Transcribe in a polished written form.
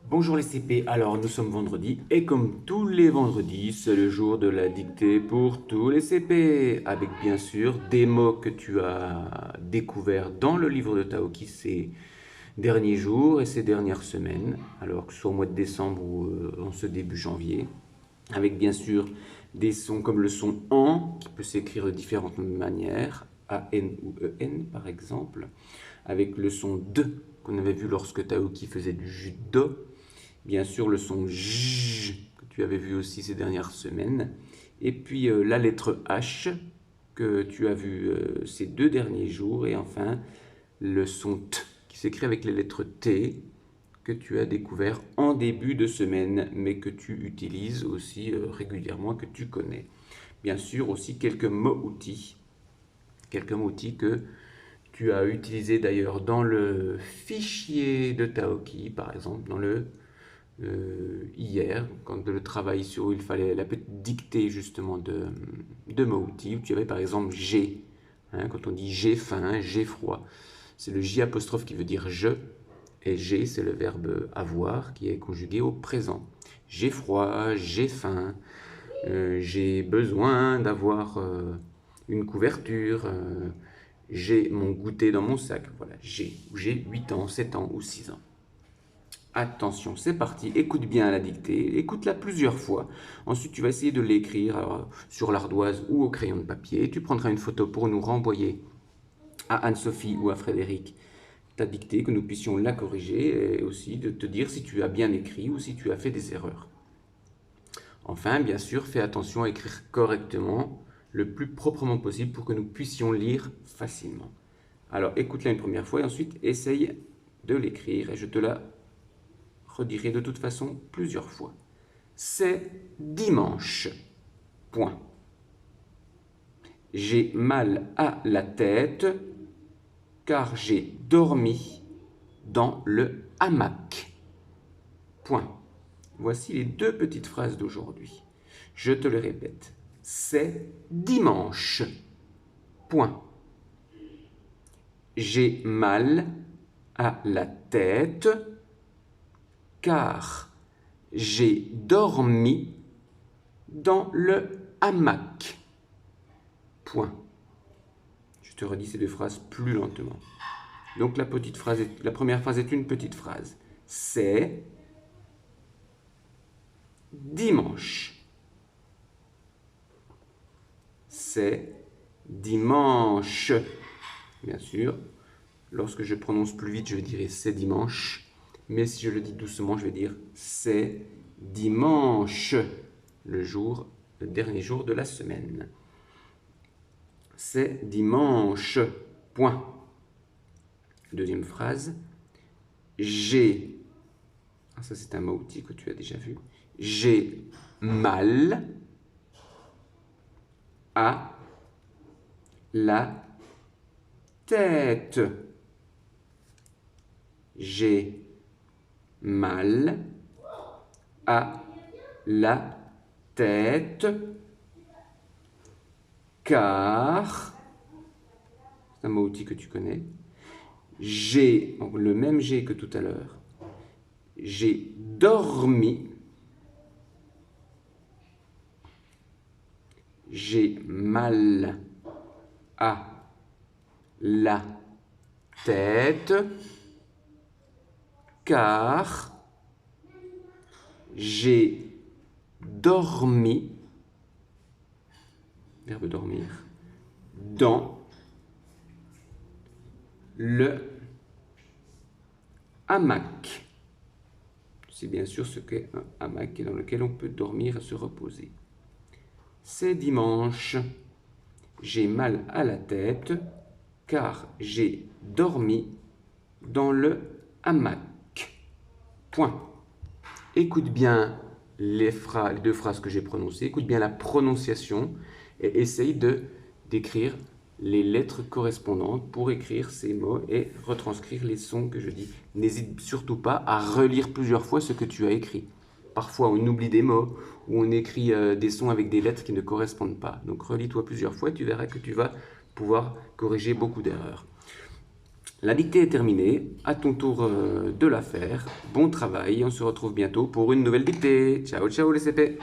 Bonjour les CP, alors nous sommes vendredi et comme tous les vendredis, c'est le jour de la dictée pour tous les CP, avec bien sûr des mots que tu as découverts dans le livre de Taoki ces derniers jours et ces dernières semaines, alors que ce soit au mois de décembre ou en ce début janvier, avec bien sûr des sons comme le son AN, qui peut s'écrire de différentes manières, A-N ou E-N par exemple, avec le son D qu'on avait vu lorsque Taoki faisait du judo, bien sûr le son J que tu avais vu aussi ces dernières semaines, et puis la lettre H que tu as vu ces 2 derniers jours, et enfin le son T qui s'écrit avec les lettres T que tu as découvert en début de semaine, mais que tu utilises aussi régulièrement, que tu connais. Bien sûr aussi quelques mots-outils que tu as utilisés d'ailleurs dans le fichier de Taoki, par exemple, dans le hier, quand le travail sur où il fallait la petite dictée justement de mots-outils, où tu avais par exemple j'ai, hein, quand on dit j'ai faim, j'ai froid, c'est le J apostrophe qui veut dire je, et j'ai c'est le verbe avoir qui est conjugué au présent. J'ai froid, j'ai faim, j'ai besoin d'avoir une couverture, j'ai mon goûter dans mon sac, voilà, j'ai 8 ans, 7 ans ou 6 ans. Attention, c'est parti, écoute bien la dictée, écoute-la plusieurs fois. Ensuite, tu vas essayer de l'écrire sur l'ardoise ou au crayon de papier. Tu prendras une photo pour nous renvoyer à Anne-Sophie ou à Frédéric ta dictée, que nous puissions la corriger et aussi de te dire si tu as bien écrit ou si tu as fait des erreurs. Enfin, bien sûr, fais attention à écrire correctement, le plus proprement possible pour que nous puissions lire facilement. Alors, écoute-la une première fois et ensuite essaye de l'écrire et je te la redirai de toute façon plusieurs fois. C'est dimanche. Point. J'ai mal à la tête car j'ai dormi dans le hamac. Point. Voici les 2 petites phrases d'aujourd'hui. Je te le répète. C'est dimanche. Point. J'ai mal à la tête car j'ai dormi dans le hamac. Point. Je te redis ces 2 phrases plus lentement. Donc la première phrase est une petite phrase. C'est dimanche. C'est dimanche. Bien sûr, lorsque je prononce plus vite, je dirai c'est dimanche. Mais si je le dis doucement, je vais dire c'est dimanche, le dernier jour de la semaine. C'est dimanche. Point. Deuxième phrase. J'ai, ça c'est un mot-outil que tu as déjà vu. J'ai mal à la tête. J'ai mal à la tête car, c'est un mot-outil que tu connais, j'ai, le même j'ai que tout à l'heure, j'ai dormi, j'ai mal à la tête car j'ai dormi, verbe dormir, dans le hamac. C'est bien sûr ce qu'est un hamac dans lequel on peut dormir et se reposer. C'est dimanche. J'ai mal à la tête car j'ai dormi dans le hamac. Point. Écoute bien les 2 phrases que j'ai prononcées, écoute bien la prononciation et essaye d'écrire les lettres correspondantes pour écrire ces mots et retranscrire les sons que je dis. N'hésite surtout pas à relire plusieurs fois ce que tu as écrit. Parfois, on oublie des mots ou on écrit des sons avec des lettres qui ne correspondent pas. Donc, relis-toi plusieurs fois et tu verras que tu vas pouvoir corriger beaucoup d'erreurs. La dictée est terminée. À ton tour de la faire. Bon travail. On se retrouve bientôt pour une nouvelle dictée. Ciao, ciao les CP.